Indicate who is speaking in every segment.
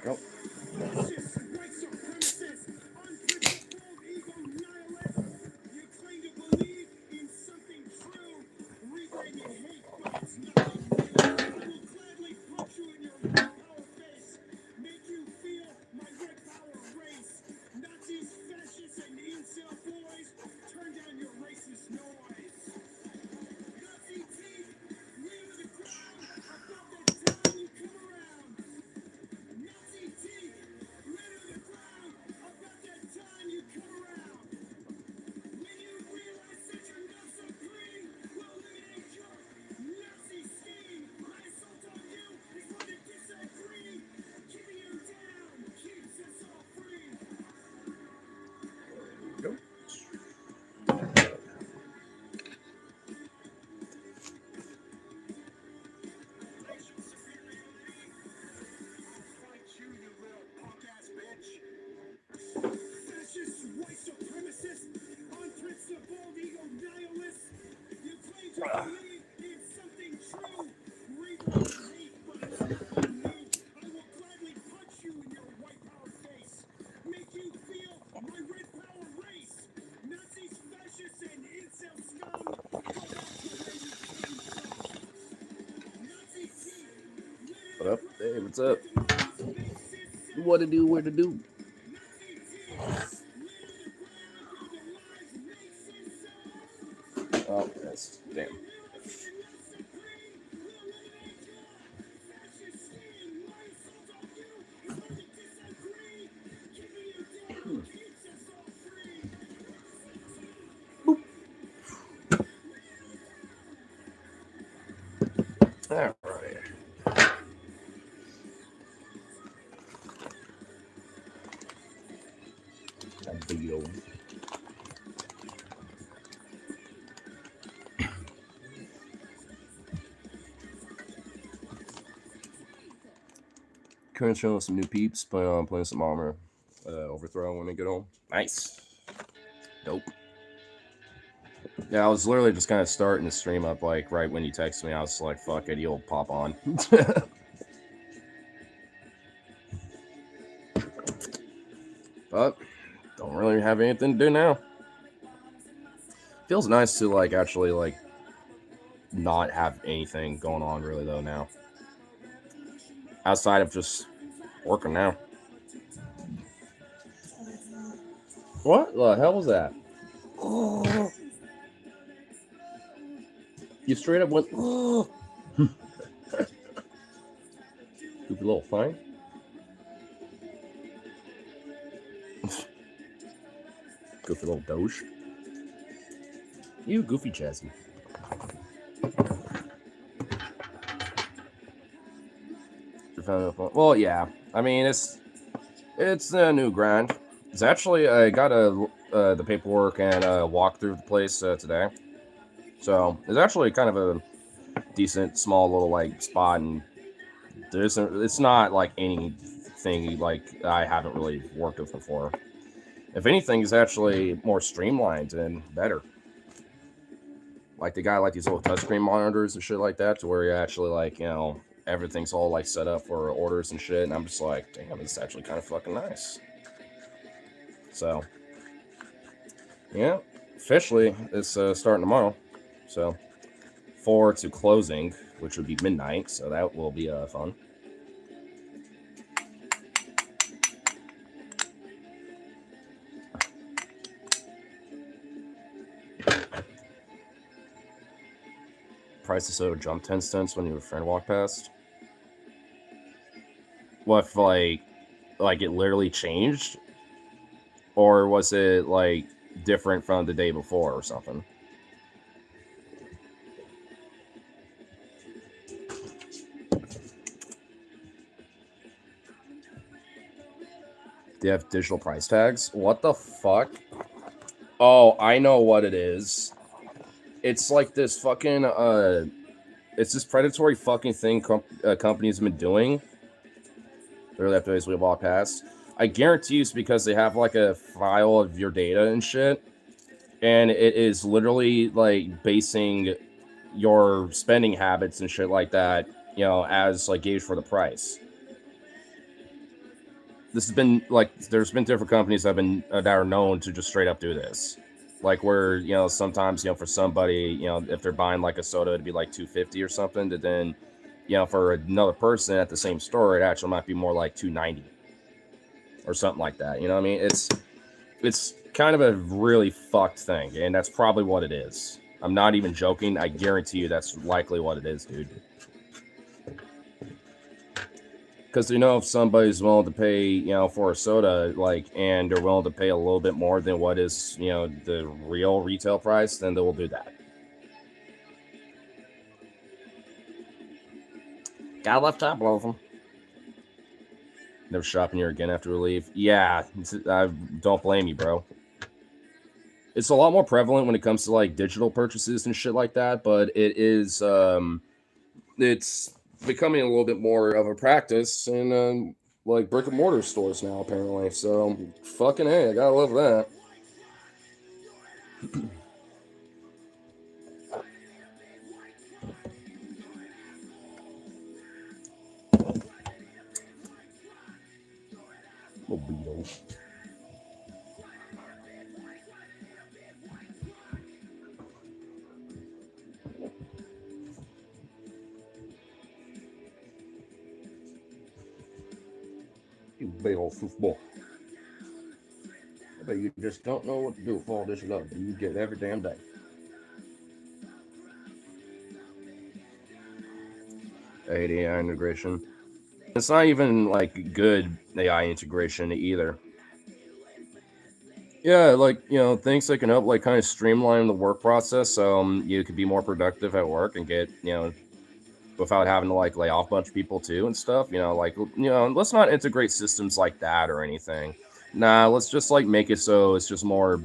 Speaker 1: Nope. Nope. What up? Hey, what's up? What to do? Where to do? Oh, that's damn. All right. That video. Current show with some new peeps. Plan on playing some armor. Overthrow when I get home. Nice. Dope. Yeah, I was literally just kind of starting the stream up, like, right when you texted me. I was like, fuck it, you'll pop on. But, don't really have anything to do now. Feels nice to, like, actually, like, not have anything going on, really, though, now. Outside of just working now. What the hell was that? You straight up went, goofy little thing. Goofy little doge. You goofy Jazzy. Well, yeah. I mean, it's a new grind. It's actually I got the paperwork and walk through the place today, so it's actually kind of a decent small little like spot, and it's not like anything like I haven't really worked with before. If anything, it's actually more streamlined and better. Like they got like these little touchscreen monitors and shit like that, to where you actually like everything's all like set up for orders and shit, and I'm just like, damn, this is actually kind of fucking nice. So, yeah, officially it's starting tomorrow. So, 4 to closing, which would be midnight. So that will be fun. Price of soda jumped 10 cents when your friend walked past. What if like it literally changed, or was it like different from the day before or something? They have digital price tags. What the fuck? Oh, I know what it is. It's like this fucking it's this predatory fucking thing companies have been doing. Literally after we walk past. I guarantee you it's because they have like a file of your data and shit, and it is literally like basing your spending habits and shit like that, as like gauge for the price. this has been like there's been different companies that are known to just straight up do this. Like where sometimes for somebody if they're buying like a soda it'd be like 250 or something, but then for another person at the same store it actually might be more like 290 or something like that. You know what I mean? It's kind of a really fucked thing, and that's probably what it is. I'm not even joking. I guarantee you that's likely what it is, dude. Because if somebody's willing to pay for a soda, like, and they're willing to pay a little bit more than what is the real retail price, then they will do that. Got left top of them. Never shopping here again after we leave. Yeah, I don't blame you, bro. It's a lot more prevalent when it comes to like digital purchases and shit like that, but it is it's becoming a little bit more of a practice in like brick and mortar stores now apparently. So fucking hey, I gotta love that. Mobile. You big old football. I bet you just don't know what to do with all this love you get every damn day. I hate AI integration. It's not even like good AI integration either. Yeah, like things that can help like kind of streamline the work process, so you could be more productive at work and get without having to like lay off a bunch of people too and stuff. Like let's not integrate systems like that or anything. Nah, let's just like make it so it's just more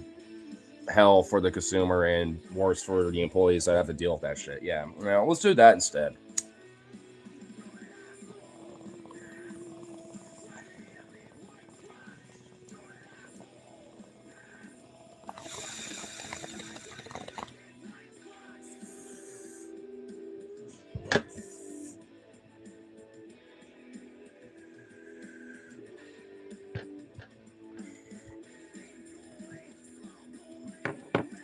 Speaker 1: hell for the consumer and worse for the employees that have to deal with that shit. Yeah, let's do that instead.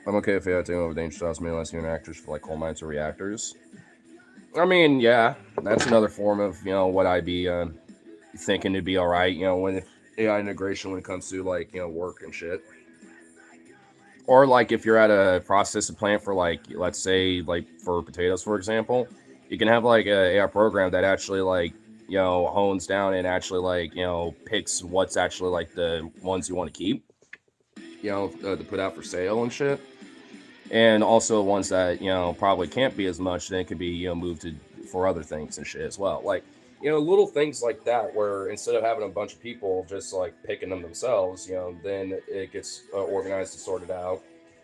Speaker 1: I'm okay if AI taking over dangerous jobs, mainly less human actors for like coal mines or reactors. I mean, yeah, that's another form of what I'd be thinking to be all right. When AI integration when it comes to like work and shit, or like if you're at a processing plant for like let's say like for potatoes for example, you can have like a AI program that actually like hones down and actually like picks what's actually like the ones you want to keep, to put out for sale and shit, and also ones that probably can't be as much, then it could be moved to for other things and shit as well, like little things like that where instead of having a bunch of people just like picking them themselves, then it gets organized and sorted out,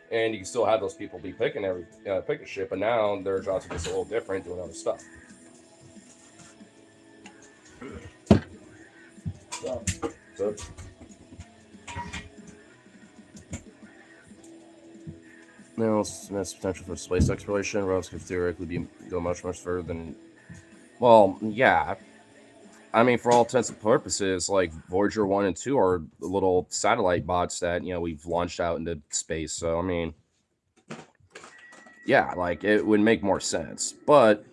Speaker 1: and you can still have those people be picking picking shit, but now their jobs are just a little different doing other stuff. So that's potential for space exploration. Robots could theoretically go much further than. Well, yeah. I mean, for all intents and purposes, like Voyager 1 and 2 are little satellite bots that we've launched out into space. So I mean, yeah, like it would make more sense, but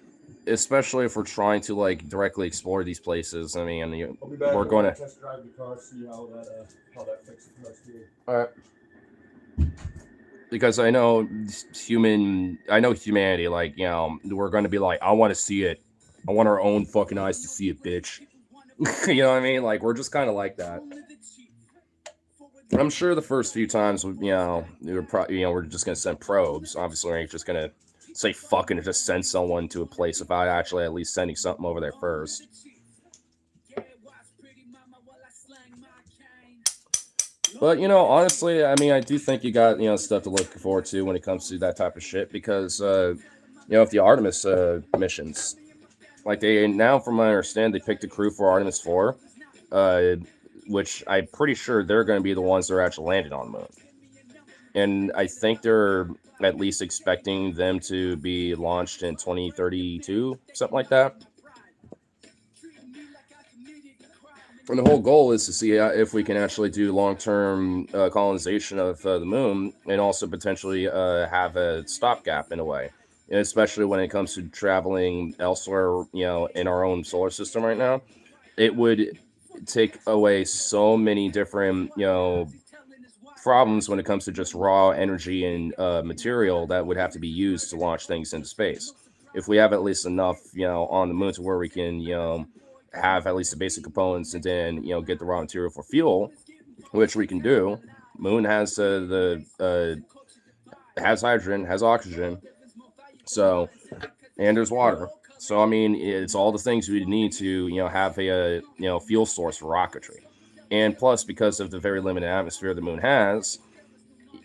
Speaker 1: especially if we're trying to like directly explore these places, I mean, we're going to
Speaker 2: test drive the car, see how that fixes us here.
Speaker 1: all right. Because I know humanity, like, we're going to be like, I want to see it. I want our own fucking eyes to see it, bitch. You know what I mean? Like, we're just kind of like that. I'm sure the first few times, we're just going to send probes. Obviously, we ain't just going to say fucking and just send someone to a place without actually at least sending something over there first. But honestly, I mean, I do think you got stuff to look forward to when it comes to that type of shit because if the Artemis missions, like they now, from what I understand, they picked a crew for Artemis 4, uh, which I'm pretty sure they're going to be the ones that are actually landing on the moon, and I think they're at least expecting them to be launched in 2032, something like that. And the whole goal is to see if we can actually do long-term colonization of the moon, and also potentially have a stopgap in a way, and especially when it comes to traveling elsewhere. In our own solar system right now, it would take away so many different problems when it comes to just raw energy and material that would have to be used to launch things into space. If we have at least enough, on the moon to where we can, have at least the basic components and then, get the raw material for fuel, which we can do. Moon has the has hydrogen, has oxygen, so and there's water. So I mean, it's all the things we need to, have a fuel source for rocketry, and plus because of the very limited atmosphere the moon has,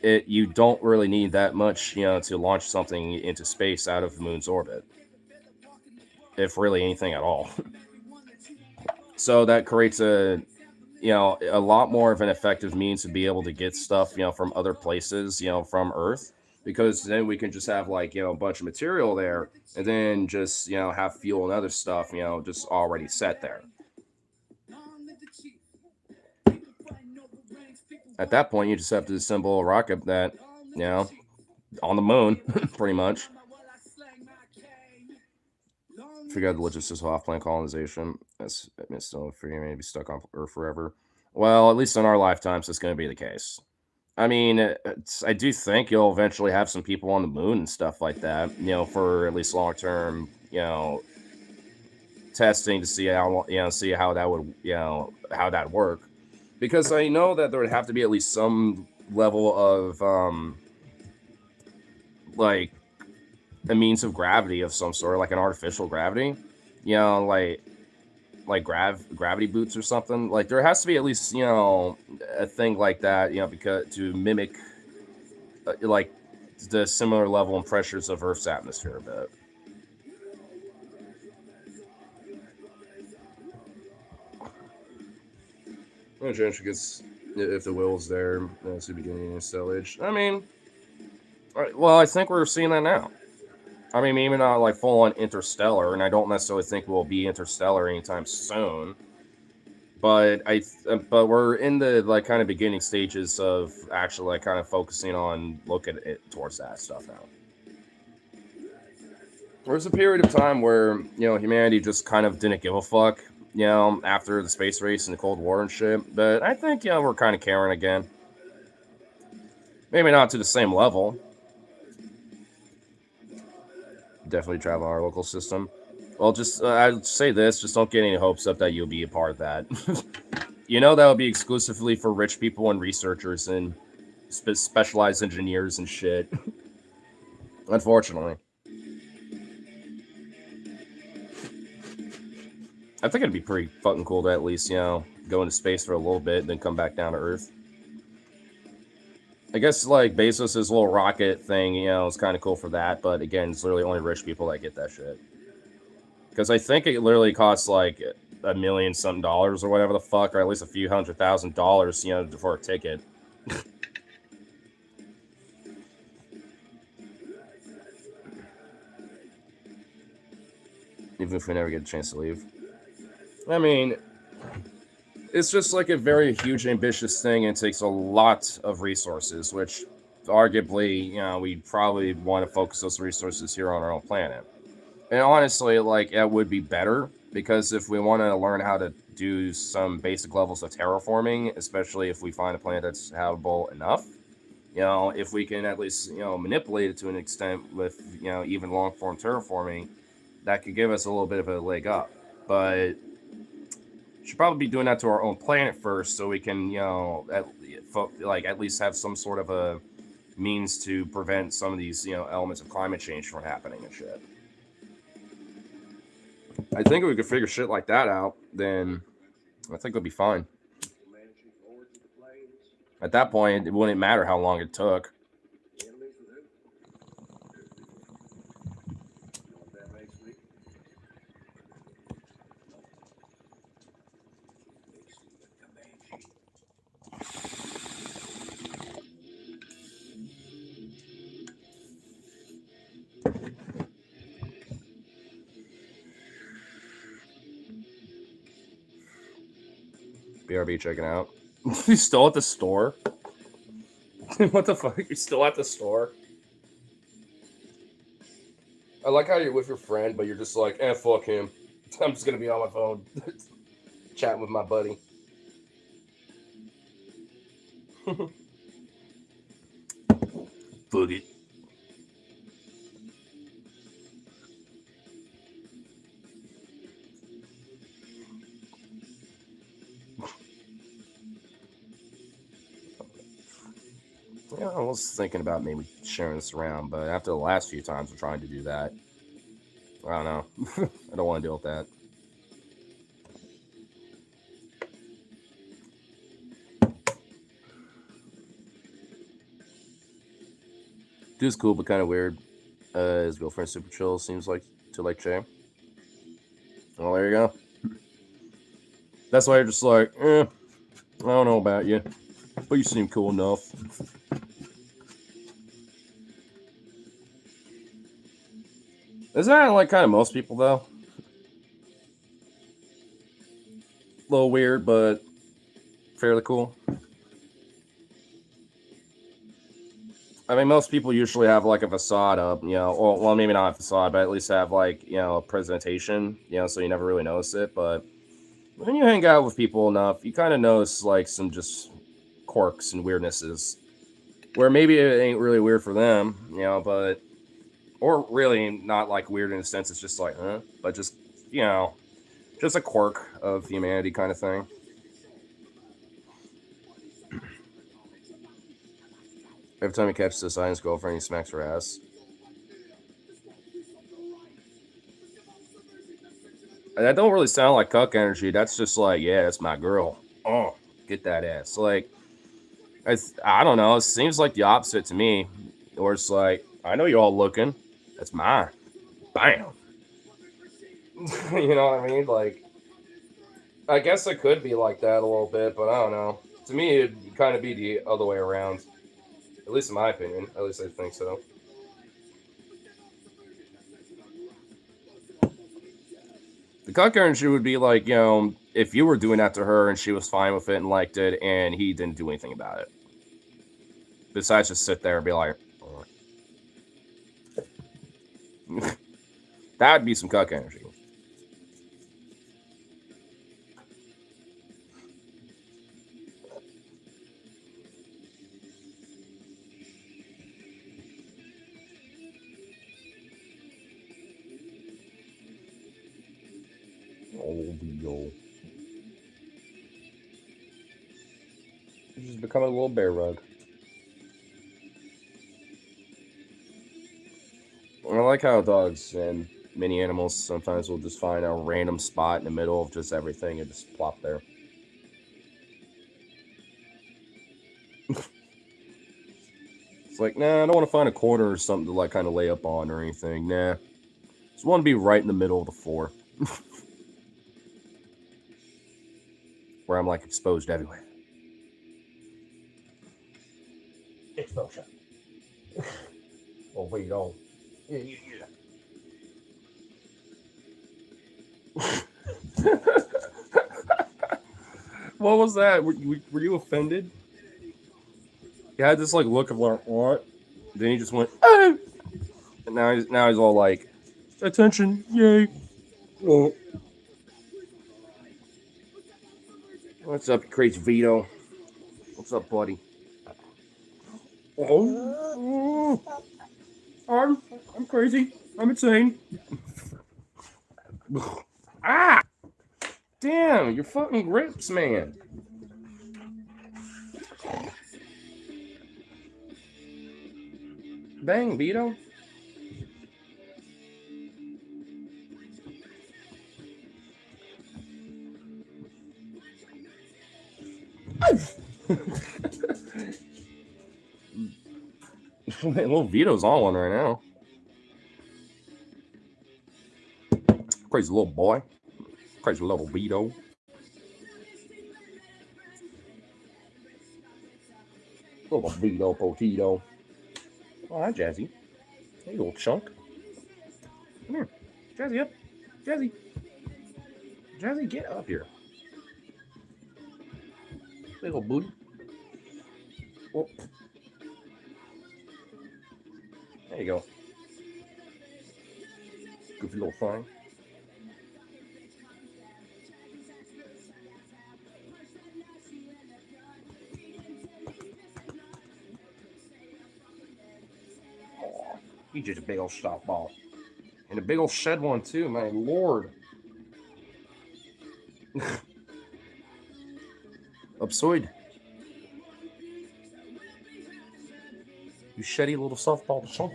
Speaker 1: you don't really need that much, to launch something into space out of the moon's orbit, if really anything at all. So that creates a lot more of an effective means to be able to get stuff, from other places, from Earth, because then we can just have like, a bunch of material there, and then just, have fuel and other stuff, just already set there. At that point, you just have to assemble a rocket that, you know, on the moon, pretty much. Figure out the logistics of off-planet colonization. It's still free, maybe stuck on Earth forever. Well, at least in our lifetimes, it's going to be the case. I mean, I do think you'll eventually have some people on the moon and stuff like that. For at least long-term, testing to see how that would, how that work. Because I know that there would have to be at least some level of like a means of gravity of some sort, like an artificial gravity. Like gravity boots or something. Like there has to be at least a thing like that. Because to mimic like the similar level and pressures of Earth's atmosphere a bit. Well, Gentry gets if the will's there, it's the beginning of cell age. I mean, well, I think we're seeing that now. I mean, maybe not like full on interstellar, and I don't necessarily think we'll be interstellar anytime soon. But but we're in the like kind of beginning stages of actually like kind of focusing on looking at it towards that stuff now. There was a period of time where humanity just kind of didn't give a fuck, after the space race and the Cold War and shit. But I think we're kind of caring again. Maybe not to the same level. Definitely travel our local system. Well, just I'd say this: just don't get any hopes up that you'll be a part of that. That would be exclusively for rich people and researchers and specialized engineers and shit. Unfortunately. I think it'd be pretty fucking cool to at least, go into space for a little bit and then come back down to Earth. I guess, like, Bezos' little rocket thing, is kind of cool for that, but again, it's literally only rich people that get that shit. Because I think it literally costs, like, $1 million something dollars or whatever the fuck, or at least a few $100,000, for a ticket. Even if we never get a chance to leave. I mean, it's just like a very huge, ambitious thing, and it takes a lot of resources, which arguably, we probably want to focus those resources here on our own planet. And honestly, like, it would be better, because if we want to learn how to do some basic levels of terraforming, especially if we find a planet that's habitable enough, if we can at least, manipulate it to an extent with, even long-form terraforming, that could give us a little bit of a leg up. But should probably be doing that to our own planet first, so we can, at least have some sort of a means to prevent some of these, elements of climate change from happening and shit. I think if we could figure shit like that out, then I think we'll be fine. At that point, it wouldn't matter how long it took. BRB checking out. You still at the store? What the fuck? You're still at the store? I like how you're with your friend, but you're just like, fuck him. I'm just gonna be on my phone, chatting with my buddy. Fuck it. Yeah, I was thinking about maybe sharing this around, but after the last few times I'm trying to do that, I don't know. I don't want to deal with that. Dude's cool, but kind of weird. His girlfriend super chill. Seems like to like Jay. Well, there you go. That's why you're just like, I don't know about you, but you seem cool enough. Isn't that like kind of most people though? A little weird, but fairly cool. I mean, most people usually have like a facade up, you know, well, maybe not a facade, but at least have like, you know, a presentation, you know, so you never really notice it. But when you hang out with people enough, you kind of notice like some just quirks and weirdnesses where maybe it ain't really weird for them, you know, but, or really not like weird in a sense, it's just like, but just, you know, just a quirk of humanity kind of thing. Every time he catches the science girlfriend, he smacks her ass. And that don't really sound like cuck energy. That's just like, yeah, that's my girl. Oh, get that ass. Like, I don't know. It seems like the opposite to me. Or it's like, I know you're all looking. That's mine. Bam. You know what I mean? Like, I guess it could be like that a little bit, but I don't know. To me, it'd kind of be the other way around. At least in my opinion. At least I think so. The cuck energy would be like, you know, if you were doing that to her and she was fine with it and liked it and he didn't do anything about it. Besides just sit there and be like, that would be some cuck energy. Oh, yo. Just become a little bear rug. I like how dogs and many animals sometimes will just find a random spot in the middle of just everything and just plop there. It's like, nah, I don't want to find a corner or something to like kind of lay up on or anything. Nah, just want to be right in the middle of the floor, where I'm like exposed everywhere. Exposure. Oh wait, oh, yeah. What was that? Were you offended? He had this like look of like what? Then he just went, oh! And now he's all like, attention, yay! Oh. What's up, you crazy Vito? What's up, buddy? Oh, I'm crazy. I'm insane. Ah! Damn, your fucking rips, man. Bang, Vito. Little Vito's on one right now. Crazy little boy. Crazy little Vito. Little Vito Potito. Oh, hi, Jazzy. Hey, little chunk. Come here. Jazzy, up. Jazzy. Jazzy, get up here. Big old booty. Oh. There you go. Goofy little thing. Oh, he's just a big old softball. And a big old shed one too, my lord. Upside. You sheddy little softball chunk.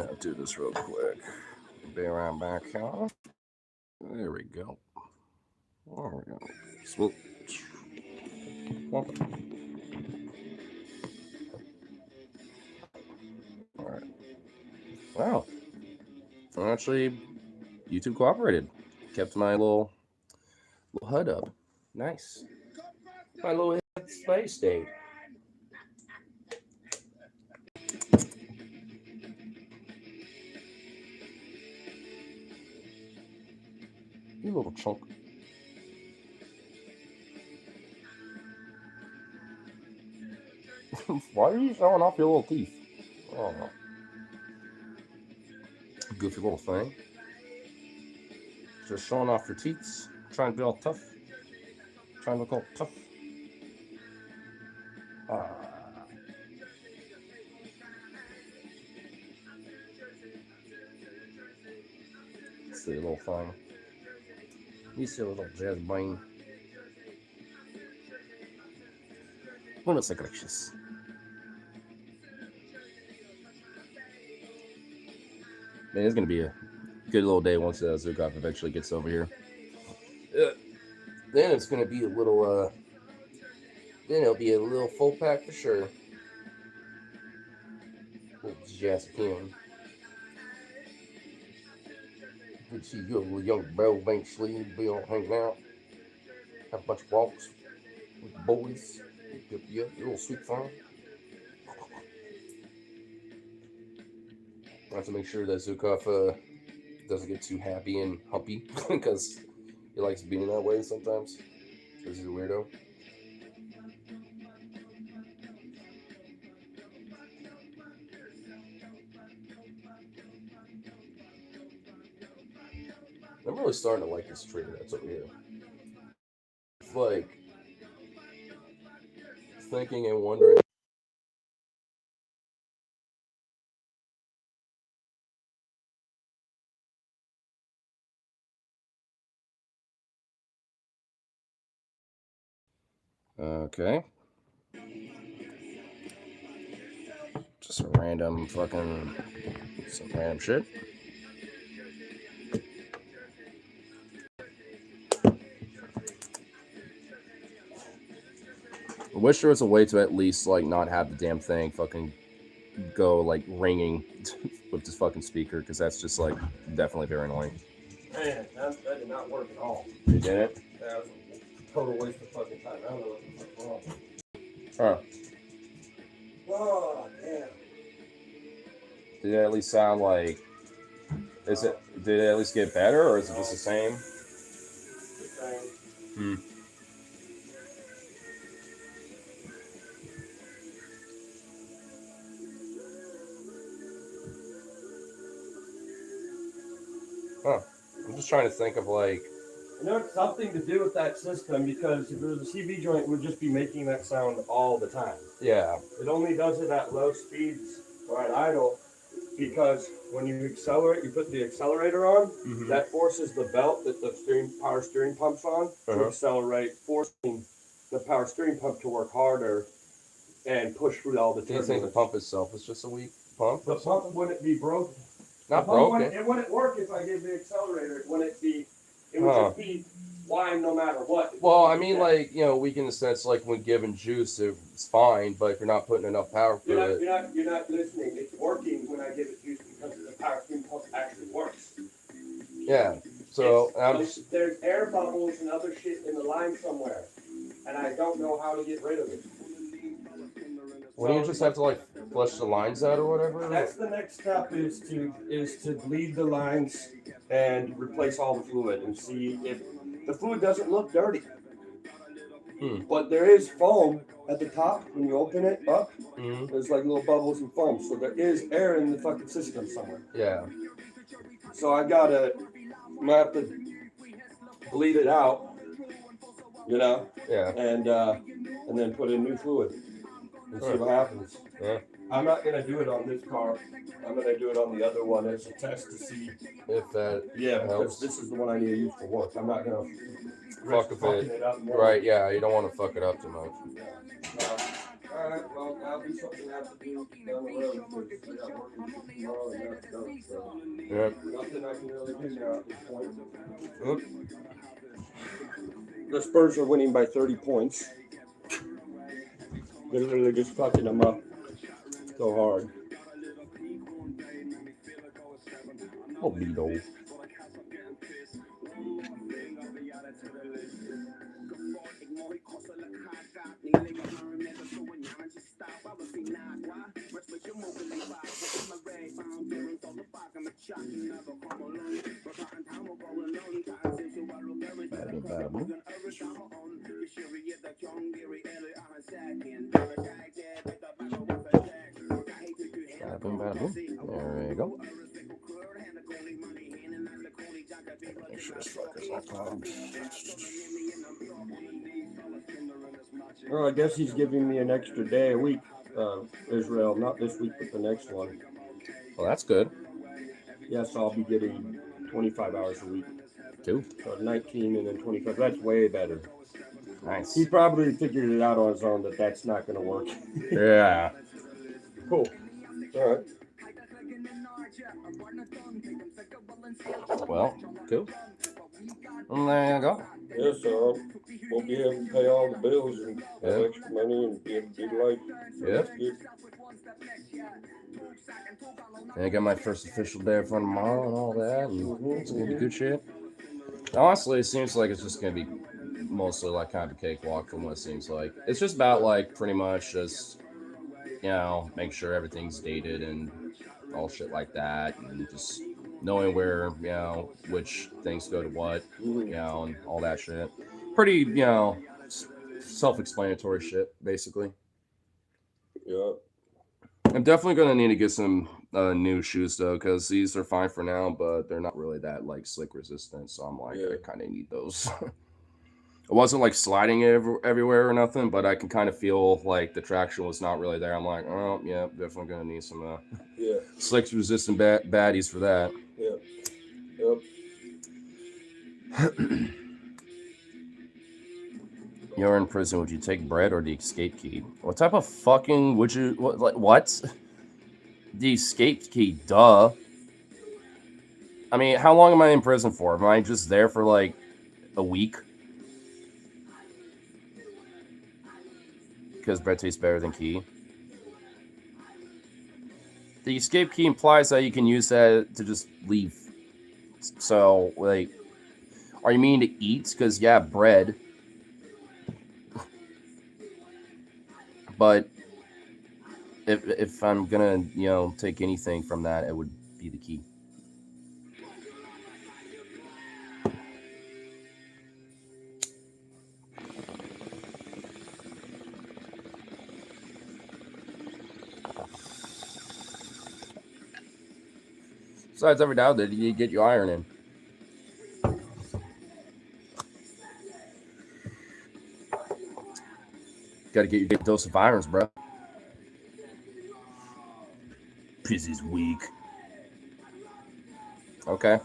Speaker 1: I'll do this real quick. Be right back, huh? There we go. There we go. Swoop. Alright. Wow. Actually, YouTube cooperated. Kept my little HUD up. Nice. My little space state. You little chunk. Why are you showing off your little teeth? Oh, goofy little thing. Just showing off your teeth. Trying to be all tough. Trying to look all tough. See a little thing. You see a little jazz brain. Goodness gracious. Man, it's gonna be a good little day once Zukov eventually gets over here. Then it's gonna be a little then it'll be a little full pack for sure. Little jazz can. You see your little young bro eventually be all hanging out. Have a bunch of walks with the boys. Yeah, your little sweet thing. I have to make sure that Zukov doesn't get too happy and humpy because he likes being that way sometimes. Because he's a weirdo. I'm really starting to like this tree that's over here. It's like thinking and wondering. Okay. Just some random shit. I wish there was a way to at least like not have the damn thing fucking go like ringing with this fucking speaker because that's just like definitely very annoying.
Speaker 2: Man, that did not work at all.
Speaker 1: You did it?
Speaker 2: Yeah, it was a total waste of fucking time. I don't know what the fuck's wrong.
Speaker 1: Huh.
Speaker 2: Oh, damn.
Speaker 1: Did it at least sound like? Did it at least get better, or is it just the same?
Speaker 2: The same.
Speaker 1: Hmm. Huh. I'm just trying to think of like.
Speaker 2: You know, it's something to do with that system because if it was a CV joint, it would just be making that sound all the time.
Speaker 1: Yeah.
Speaker 2: It only does it at low speeds or at idle because when you accelerate, you put the accelerator on,
Speaker 1: Mm-hmm.
Speaker 2: that forces the belt that the power steering pump's on to accelerate, forcing the power steering pump to work harder and push through all the
Speaker 1: Do you think the
Speaker 2: turbulence.
Speaker 1: pump itself is just a weak pump?
Speaker 2: The pump wouldn't be broken.
Speaker 1: Not
Speaker 2: The pump
Speaker 1: broken.
Speaker 2: It wouldn't work if I gave the accelerator. It wouldn't be. It would just be line no matter what.
Speaker 1: Well, I mean, like, you know, weak in the sense, like, when given juice, it's fine, but if you're not putting enough power through it.
Speaker 2: You're not listening. It's working when I give it juice because the power steering pump actually works.
Speaker 1: Yeah. So,
Speaker 2: there's air bubbles and other shit in the line somewhere, and I don't know how to get rid of it.
Speaker 1: Wouldn't you just have to, like, flush the lines out or whatever?
Speaker 2: That's the next step is to bleed the lines and replace all the fluid and see if the fluid doesn't look dirty. But there is foam at the top when you open it up. There's like little bubbles and foam, so there is air in the fucking system somewhere.
Speaker 1: Yeah.
Speaker 2: So I'm gonna have to bleed it out, you know.
Speaker 1: Yeah.
Speaker 2: And then put in new fluid and see what happens.
Speaker 1: Yeah.
Speaker 2: I'm not gonna do it on this car. I'm gonna do it on the other one as a test to see
Speaker 1: if that
Speaker 2: because this is the one I need to use for work. I'm not gonna
Speaker 1: fuck with it up more. Right? Yeah, you don't want to fuck it up too much.
Speaker 2: All right, well, that'll be something I have to do down the road because I got working tomorrow and that's done. So nothing I can really do now at this point. The Spurs are winning by 30 points. They're literally just fucking them up so hard.
Speaker 1: Oh, Lido. There we go. Make sure this fucker's not clogged.
Speaker 2: Well, I guess he's giving me an extra day a week, Israel. Not this week, but the next one.
Speaker 1: Well, that's good.
Speaker 2: Yes, I'll be getting 25 hours a week.
Speaker 1: Two.
Speaker 2: So 19 and then 25. That's way better.
Speaker 1: Nice.
Speaker 2: He probably figured it out on his own that that's not going to work.
Speaker 1: Yeah.
Speaker 2: Cool. All right.
Speaker 1: Well, cool. And there you go.
Speaker 2: Yeah, so we'll be able to pay all the bills and have extra money and be able to do life.
Speaker 1: Yeah. And I got my first official day from tomorrow and all that, and it's gonna be good shit. Honestly, it seems like it's just gonna be mostly like kind of a cakewalk from what it seems like. It's just about like pretty much just, you know, make sure everything's dated and all shit like that, and just knowing where, you know, which things go to what, you know, and all that shit. Pretty, you know, self-explanatory shit, basically.
Speaker 2: Yeah.
Speaker 1: I'm definitely going to need to get some new shoes, though, because these are fine for now, but they're not really that, like, slick resistant, so I'm like, I kind of need those. It wasn't, like, sliding everywhere or nothing, but I can kind of feel, like, the traction was not really there. I'm like, oh, yeah, definitely going to need some slick resistant baddies for that.
Speaker 2: Yeah. Yep.
Speaker 1: You're in prison. Would you take bread or the escape key? What type of fucking would you what? The escape key, duh. I mean, how long am I in prison for? Am I just there for like a week? Because bread tastes better than key. The escape key implies that you can use that to just leave. So, like, are you meaning to eat? Because, yeah, bread. But if I'm gonna, you know, take anything from that, it would be the key. Besides, every now and then you get your iron in. Got to get your dose of irons, bro. Pissy's weak. Okay.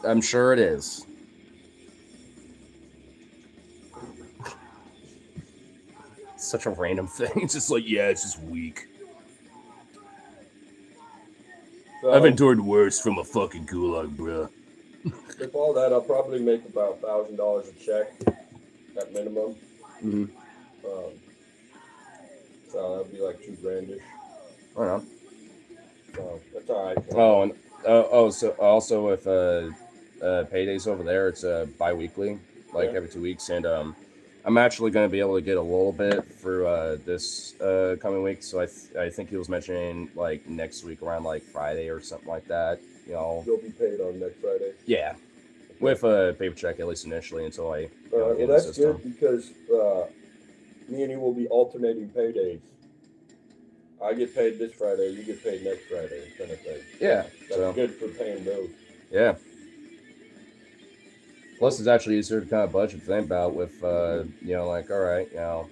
Speaker 1: I'm sure it is. Such a random thing. It's just like, yeah, it's just weak. I've endured worse from a fucking gulag, bro.
Speaker 2: With all that, I'll probably make about $1,000 a check at minimum.
Speaker 1: Mm-hmm.
Speaker 2: So that'd be like $2,000-ish.
Speaker 1: I don't know.
Speaker 2: So that's all right.
Speaker 1: Oh, and so also with paydays over there, it's bi-weekly, like
Speaker 2: Yeah.
Speaker 1: every 2 weeks, and I'm actually going to be able to get a little bit for this coming week. So I think he was mentioning like next week around like Friday or something like that. You know,
Speaker 2: You'll be paid on next Friday.
Speaker 1: yeah, with a paper check at least initially until I
Speaker 2: All right.
Speaker 1: get
Speaker 2: Well,
Speaker 1: in the
Speaker 2: that's
Speaker 1: system.
Speaker 2: good because me and you will be alternating paydays. I get paid this Friday, you get paid next Friday, kind of thing.
Speaker 1: Yeah,
Speaker 2: That's
Speaker 1: so
Speaker 2: good for paying bills.
Speaker 1: yeah. Plus, it's actually easier to kind of budget to think about with, you know, like, all right, you know,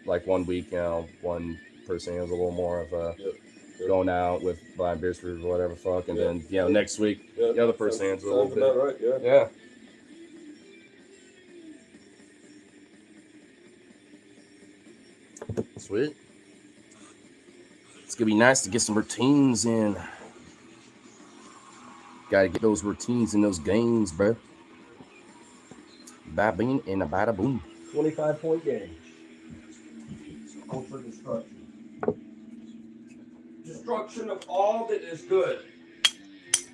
Speaker 1: like 1 week, you know, one person has a little more of a going out with buying beers for whatever fuck, and then, you know, next week, the other person has a little
Speaker 2: Sounds
Speaker 1: bit.
Speaker 2: about right, yeah.
Speaker 1: Yeah. Sweet. It's gonna be nice to get some routines in. Gotta get those routines in those games, bro. Ba bing and a bada boom.
Speaker 2: 25-point game. Go for destruction. Destruction of all that is good.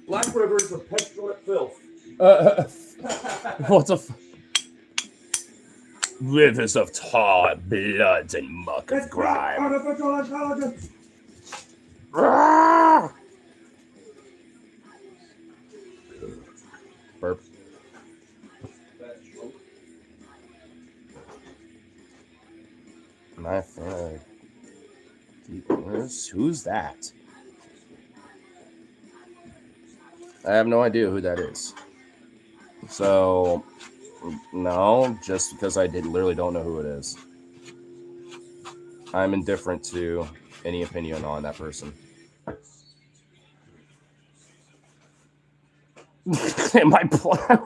Speaker 2: Black rivers of pestilent filth.
Speaker 1: What the rivers of tar, bloods, and muck of grime.
Speaker 2: Artificial intelligence.
Speaker 1: Burp. My friend. Who's that? I have no idea who that is. So, no, just because I literally don't know who it is. I'm indifferent to any opinion on that person. Am I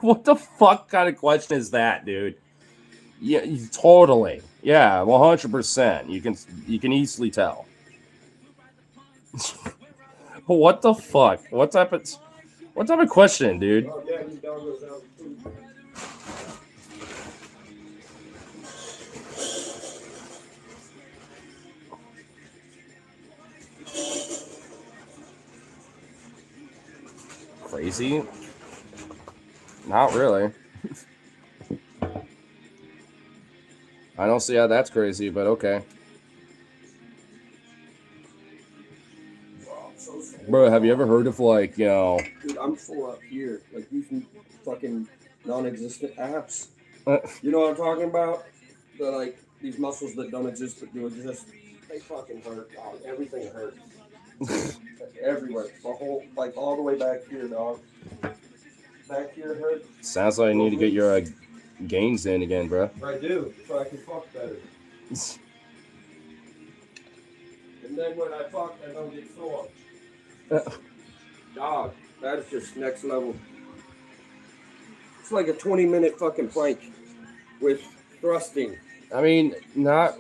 Speaker 1: what the fuck kind of question is that, dude? Yeah, totally. Yeah, 100%. You can easily tell. What the fuck? What type of question, dude?
Speaker 2: Oh, yeah, he's down those out.
Speaker 1: Crazy? Not really. I don't see how that's crazy, but okay. Bro, have you ever heard of like, you know...
Speaker 2: Dude, I'm full up here. Like these fucking non-existent apps. You know what I'm talking about? These muscles that don't exist but do exist. They fucking hurt, dog. Everything hurts. Everywhere. The whole, like all the way back here, dog. Back here hurts.
Speaker 1: Sounds like you need to get your gains in again, bro.
Speaker 2: I do, so I can fuck better. And then when I fuck, I don't get sore. Dog, that is just next level. It's like a 20-minute fucking plank with thrusting.
Speaker 1: I mean, not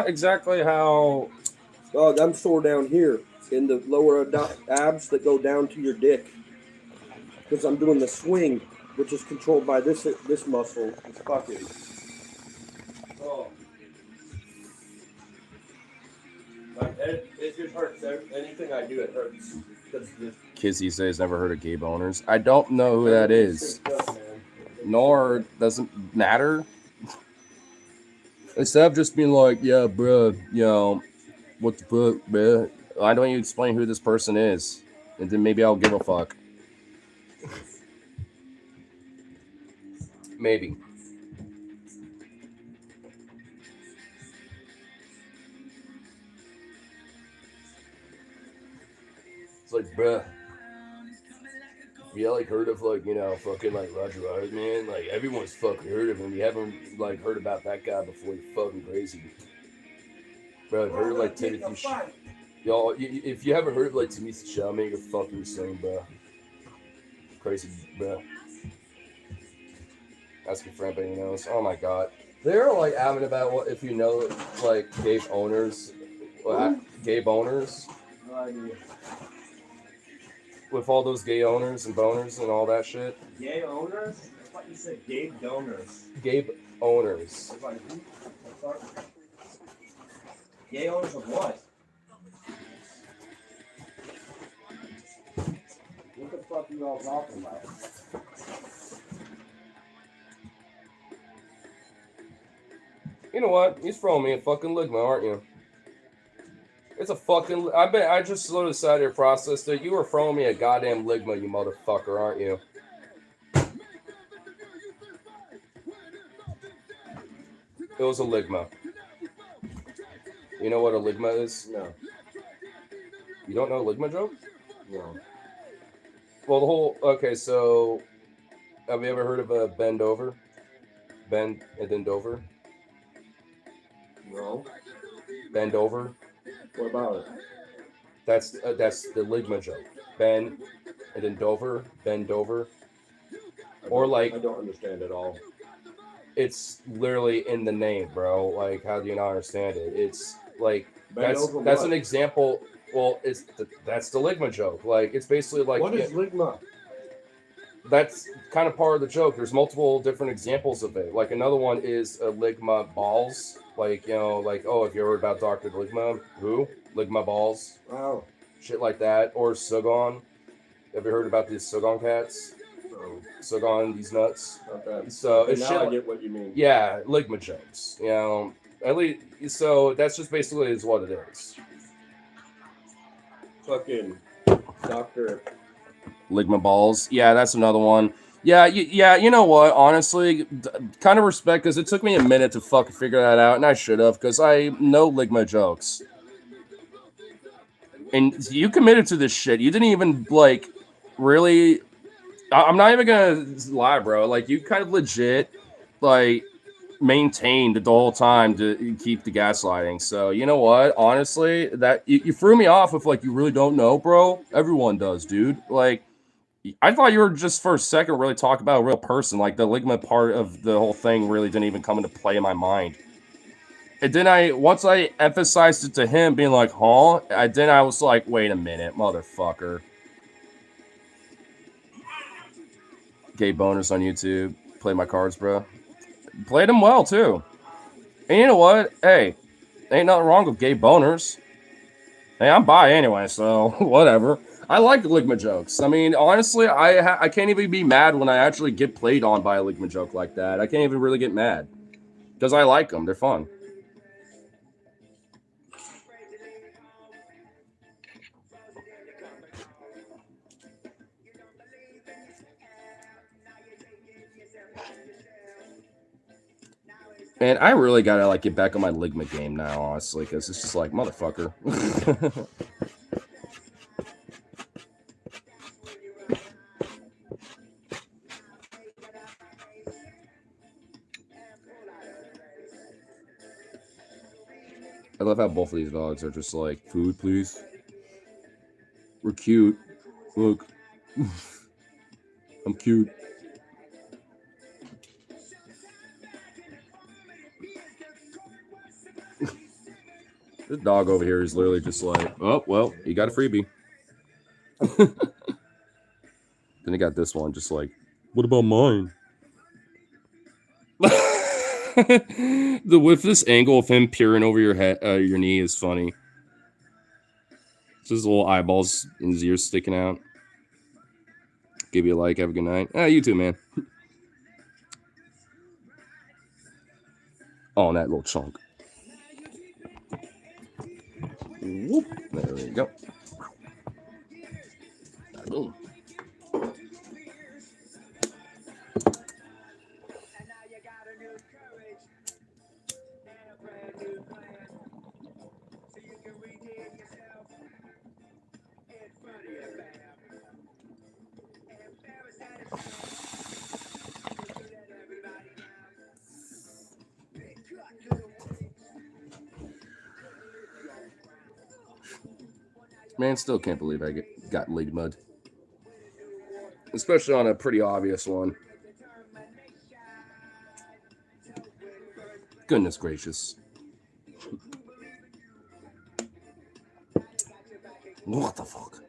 Speaker 1: exactly how.
Speaker 2: Oh, I'm sore down here in the lower abs that go down to your dick. Because I'm doing the swing, which is controlled by this muscle. It's fucking. Oh. It just hurts. Anything I do, it hurts.
Speaker 1: Kids these days never heard of gay boners. I don't know who that is. Nor doesn't matter. Instead of just being like, yeah, bruh, you know, what the fuck, bruh? Why don't you explain who this person is? And then maybe I'll give a fuck. Maybe. It's like, bruh. You like heard of like, you know, fucking like Roger Rabbit, man? Like everyone's fucking heard of him. You haven't like heard about that guy before. You're fucking crazy. Bro, I've heard of like Timothy Y'all, if you haven't heard of like Timothy Chalamet, you're fucking insane, bro. Crazy, bro. Ask your friend, but he knows. Oh my god. They're like adamant about what if you know like gay owners. Gay boners.
Speaker 2: No idea.
Speaker 1: with all those gay owners and boners and all that shit.
Speaker 2: Gay owners? I thought you said gay donors.
Speaker 1: Gabe owners.
Speaker 2: I was like, who? I thought- Gay owners of what? What the fuck are you all talking about?
Speaker 1: You know what? He's throwing me a fucking ligma, aren't you? It's a fucking. I bet I just sort of sat here processed it. You were throwing me a goddamn ligma, you motherfucker, aren't you? It was a ligma. You know what a ligma is?
Speaker 2: No.
Speaker 1: You don't know a ligma joke?
Speaker 2: No.
Speaker 1: Well, the whole. Okay, so. Have you ever heard of a bend over? Bend and then Dover?
Speaker 2: No.
Speaker 1: Bend over?
Speaker 2: What about it?
Speaker 1: That's the ligma joke. Bend and then Dover, bend over. Or like
Speaker 2: I don't understand at all.
Speaker 1: it's literally in the name, bro. Like, how do you not understand it? It's like
Speaker 2: Bend
Speaker 1: that's
Speaker 2: over
Speaker 1: that's
Speaker 2: what?
Speaker 1: an example. Well, that's the ligma joke. Like, it's basically like
Speaker 2: What is ligma?
Speaker 1: that's kind of part of the joke. There's multiple different examples of it. Like another one is ligma balls. Like, you know, like, oh, if you heard about Dr. Ligma, who? Ligma balls.
Speaker 2: Oh.
Speaker 1: Shit like that. Or Sugon. Have you heard about these Sugon cats?
Speaker 2: Oh.
Speaker 1: Sugon, these nuts.
Speaker 2: Okay.
Speaker 1: So
Speaker 2: Okay,
Speaker 1: it's
Speaker 2: now
Speaker 1: shit.
Speaker 2: I get what you mean.
Speaker 1: Yeah, ligma jokes. You know, at least, so that's just basically is what it is.
Speaker 2: Fucking Dr.
Speaker 1: Ligma balls. Yeah, that's another one. Yeah, yeah. You know what? Honestly, kind of respect because it took me a minute to fucking figure that out, and I should have because I know ligma jokes. And you committed to this shit. You didn't even like really. I'm not even gonna lie, bro. Like you kind of legit, like maintained the whole time to keep the gaslighting. So you know what? Honestly, that you threw me off with like you really don't know, bro. Everyone does, dude. Like. I thought you were just for a second really talking about a real person. Like the ligma part of the whole thing really didn't even come into play in my mind. And then once I emphasized it to him being like, huh? Then I was like, wait a minute, motherfucker. Gay boners on YouTube. Play my cards, bro. Played them well, too. And you know what? Hey, ain't nothing wrong with gay boners. Hey, I'm bi anyway, so whatever. I like ligma jokes. I mean, honestly, I can't even be mad when I actually get played on by a ligma joke like that. I can't even really get mad because I like them. They're fun. And I really gotta like get back on my ligma game now, honestly, because it's just like motherfucker. I love how both of these dogs are just like, food, please. We're cute. Look. I'm cute. This dog over here is literally just like, oh, well, he got a freebie. Then he got this one just like, what about mine? With this angle of him peering over your head, your knee is funny. It's his little eyeballs and his ears sticking out. Give you a like. Have a good night. You too, man. Oh, and that little chunk. Whoop. There we go. Boom. Man, still can't believe I got league mud. Especially on a pretty obvious one. Goodness gracious. What the fuck?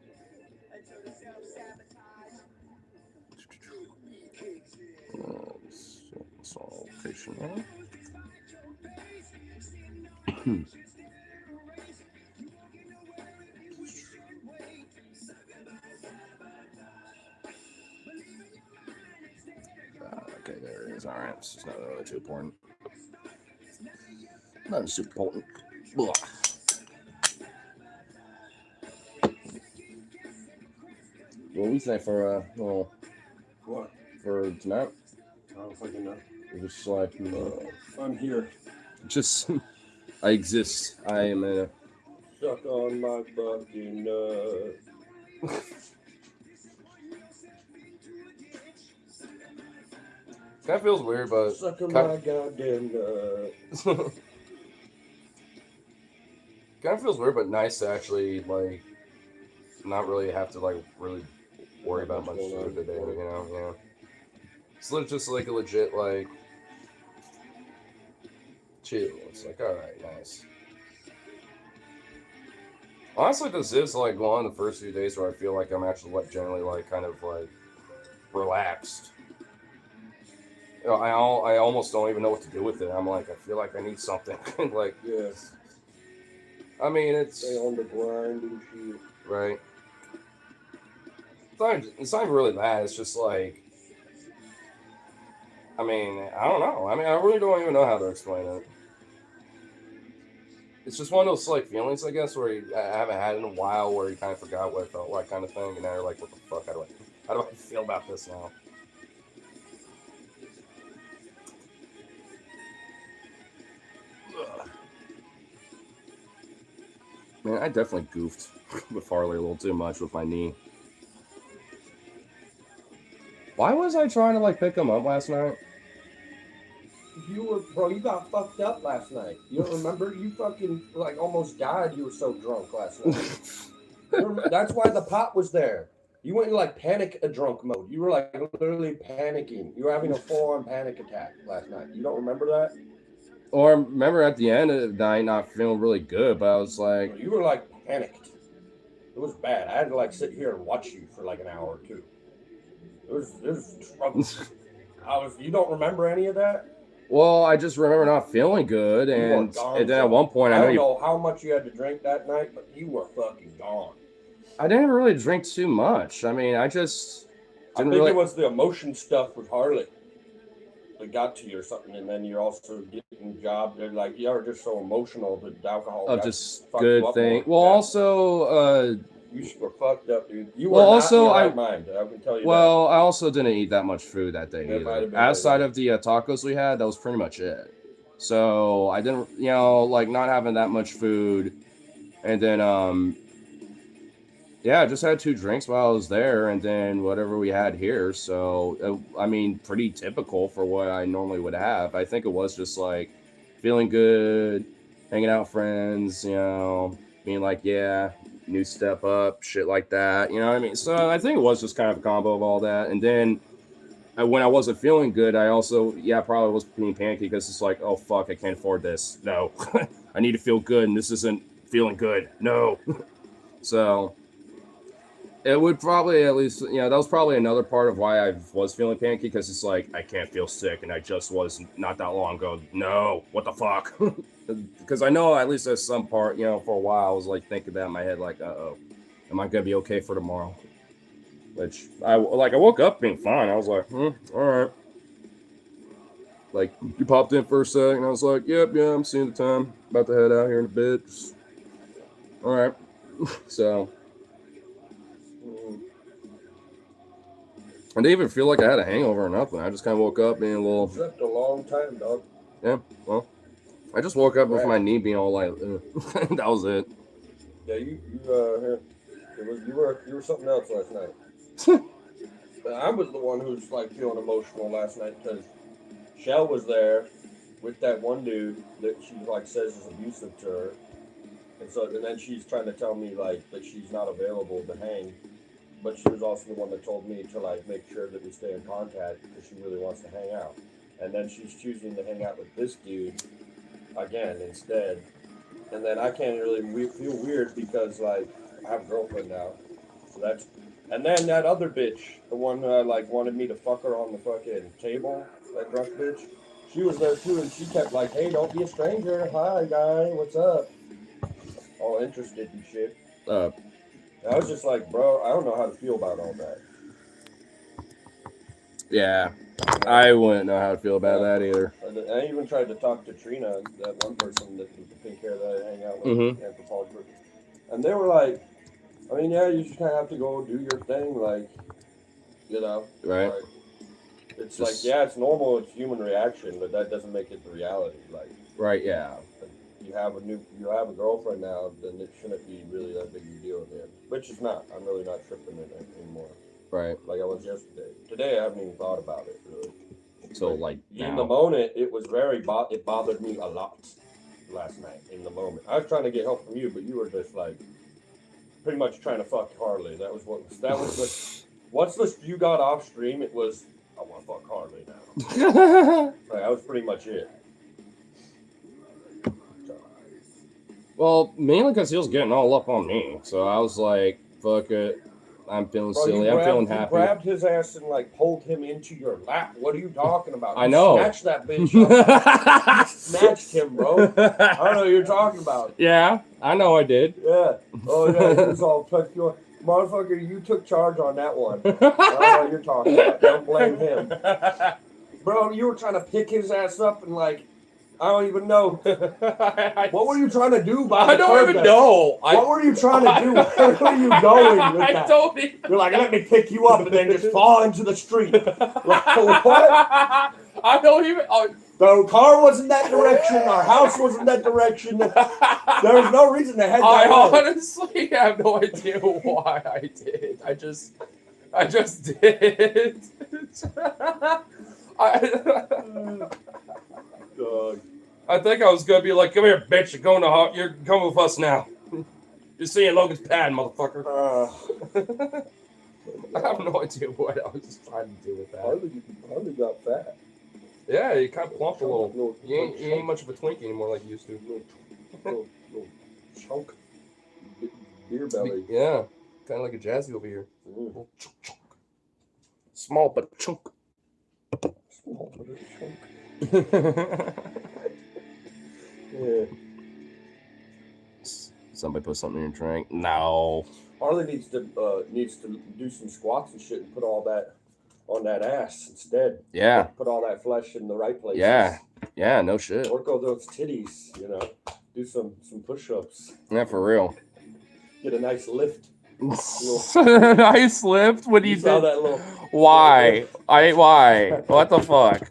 Speaker 1: Okay, there it is. All right, it's not really too important. Not super important. Blah. What do we say for
Speaker 2: What?
Speaker 1: for tonight?
Speaker 2: I don't fucking know.
Speaker 1: It's just like
Speaker 2: I'm here.
Speaker 1: just I exist. I am a.
Speaker 2: Suck on my fucking nut.
Speaker 1: Kind of feels weird, but
Speaker 2: Suck on
Speaker 1: kind
Speaker 2: my goddamn nut.
Speaker 1: kind of feels weird, but nice to actually like not really have to like really worry about much food today. You know, yeah. It's just like a legit like chill. It's like all right, nice. Honestly, this is like one of the first few days where I feel like I'm actually like generally like kind of like relaxed. You know, I almost don't even know what to do with it. I'm like, I feel like I need something. Like,
Speaker 2: Yes.
Speaker 1: I mean, it's
Speaker 2: Stay on the grind and shit.
Speaker 1: right. It's not even really that. It's just like, I mean, I don't know. I mean, I really don't even know how to explain it. It's just one of those like feelings, I guess, where I haven't had in a while, where you kind of forgot what it felt like, kind of thing, and now you're like, what the fuck? How do I feel about this now? Ugh. Man, I definitely goofed with Farley a little too much with my knee. Why was I trying to like pick him up last night?
Speaker 2: You got fucked up last night. You don't remember? You fucking like almost died. You were so drunk last night. That's why the pot was there. You went in like panic drunk mode. You were like literally panicking. You were having a full-on panic attack last night. You don't remember that?
Speaker 1: Or I remember at the end of the night not feeling really good, but I was like,
Speaker 2: You were like panicked. It was bad. I had to like sit here and watch you for like an hour or two. It was trouble. You don't remember any of that?
Speaker 1: well, I just remember not feeling good,
Speaker 2: You were
Speaker 1: and
Speaker 2: gone,
Speaker 1: then at one point
Speaker 2: I
Speaker 1: I
Speaker 2: don't
Speaker 1: know
Speaker 2: know how much you had to drink that night, but you were fucking gone.
Speaker 1: I didn't really drink too much. I mean, I just
Speaker 2: I
Speaker 1: didn't
Speaker 2: think
Speaker 1: really.
Speaker 2: it was the emotion stuff with Harley that got to you or something, and then you're also getting jobbed. They're like, you are just so emotional that the alcohol
Speaker 1: Of
Speaker 2: got
Speaker 1: just
Speaker 2: fucked you
Speaker 1: good
Speaker 2: up
Speaker 1: thing.
Speaker 2: more.
Speaker 1: Well,
Speaker 2: Yeah.
Speaker 1: also,
Speaker 2: You were fucked up, dude. You
Speaker 1: well,
Speaker 2: were not
Speaker 1: also,
Speaker 2: in your
Speaker 1: I-
Speaker 2: right mind. I can tell you
Speaker 1: well, I also didn't eat that much food that day
Speaker 2: It might
Speaker 1: either.
Speaker 2: have been
Speaker 1: Outside
Speaker 2: that,
Speaker 1: of the tacos we had, that was pretty much it. So I didn't, like not having that much food, and then yeah, I just had 2 drinks while I was there, and then whatever we had here. So I mean, pretty typical for what I normally would have. I think it was just like feeling good, hanging out with friends, being like, yeah, new step up, shit like that. You know what I mean? So I think it was just kind of a combo of all that. And then when I wasn't feeling good, I also, probably was being panicky because it's like, oh fuck, I can't afford this. No, I need to feel good, and this isn't feeling good. No. So it would probably at least, that was probably another part of why I was feeling panicky, because it's like, I can't feel sick, and I just was not that long ago. No, what the fuck? Because I know at least at some part, for a while, I was like thinking that in my head, like, uh-oh, am I going to be okay for tomorrow? Which, I woke up being fine. I was like, all right. Like, you popped in for a sec, and I was like, yep, yeah, I'm seeing the time. About to head out here in a bit. All right. So I didn't even feel like I had a hangover or nothing. I just kind of woke up being a little.
Speaker 2: You slept a long time, dog.
Speaker 1: Yeah, well, I just woke up with my knee being all like, that was it.
Speaker 2: Yeah, you were something else last night. I was the one who was like feeling emotional last night because Shell was there with that one dude that she like says is abusive to her, and then she's trying to tell me like that she's not available to hang, but she was also the one that told me to like make sure that we stay in contact because she really wants to hang out, and then she's choosing to hang out with this dude again instead, and then I can't really feel weird because like I have a girlfriend now, so that's. And then that other bitch, the one who like wanted me to fuck her on the fucking table, that drunk bitch, she was there too, and she kept like, "Hey, don't be a stranger. Hi, guy. What's up?" All interested and shit.
Speaker 1: Uh,
Speaker 2: And I was just like, bro, I don't know how to feel about all that.
Speaker 1: yeah,
Speaker 2: You know?
Speaker 1: I wouldn't know how to feel about that either.
Speaker 2: And I even tried to talk to Trina, that one person that with the pink hair that I hang out with,
Speaker 1: Mhm.
Speaker 2: anthropology person. And they were like, I mean, yeah, you just kind of have to go do your thing, like, you know,
Speaker 1: Right.
Speaker 2: like, it's
Speaker 1: Just-
Speaker 2: like, yeah, it's normal, it's human reaction, but that doesn't make it the reality. Like,
Speaker 1: Right, yeah.
Speaker 2: you have a girlfriend now, then it shouldn't be really that big a deal again. Which is not. I'm really not tripping it anymore.
Speaker 1: Right.
Speaker 2: Like I was yesterday. Today I haven't even thought about it really.
Speaker 1: So, like,
Speaker 2: in
Speaker 1: now.
Speaker 2: the moment, it was it bothered me a lot last night. In the moment, I was trying to get help from you, but you were just like, pretty much trying to fuck Harley. That was the. Once you got off stream, it was, I want to fuck Harley now. Like, that was pretty much it. So,
Speaker 1: Well, mainly because he was getting all up on me. So I was like, fuck it. I'm feeling silly. I'm feeling happy.
Speaker 2: You grabbed his ass and like pulled him into your lap. What are you talking about?
Speaker 1: I know.
Speaker 2: You snatched that bitch up. You snatched him, bro. I don't know what you're talking about.
Speaker 1: Yeah, I know I did.
Speaker 2: Yeah. Oh, yeah, he was all touch your motherfucker. You took charge on that one. I don't know what you're talking about. Don't blame him. Bro, you were trying to pick his ass up and like, I don't even know. What were you trying to do by the
Speaker 1: I don't even know.
Speaker 2: What were you trying to do? Where were you going with that?
Speaker 1: I don't even.
Speaker 2: You're like, let me pick you up and then just fall into the street. Like, what?
Speaker 1: I don't even.
Speaker 2: The car wasn't that direction. Our house wasn't that direction. There was no reason to head that
Speaker 1: I
Speaker 2: way.
Speaker 1: honestly have no idea why I did. I just did.
Speaker 2: Dog.
Speaker 1: I think I was gonna be like, "Come here, bitch! You're coming with us now. You're seeing Logan's pad, motherfucker." I have no idea what I was just trying to do with that.
Speaker 2: Harley got fat.
Speaker 1: Yeah, he kind of plumped a little. He ain't much of a twink anymore like he used to.
Speaker 2: Little chunk. Beer belly.
Speaker 1: Yeah, kind of like a Jazzy over here.
Speaker 2: Mm.
Speaker 1: Chunk. Small but chunk.
Speaker 2: Small but chunk. Yeah.
Speaker 1: Somebody put something in your drink. No.
Speaker 2: Harley needs to do some squats and shit and put all that on that ass instead.
Speaker 1: Yeah.
Speaker 2: Put all that flesh in the right places.
Speaker 1: Yeah. Yeah, no shit.
Speaker 2: Work all those titties, you know. Do some push-ups.
Speaker 1: Yeah, for real.
Speaker 2: Get a nice lift.
Speaker 1: Nice lift? What do you
Speaker 2: saw
Speaker 1: do?
Speaker 2: that little.
Speaker 1: Why? Why? What the fuck?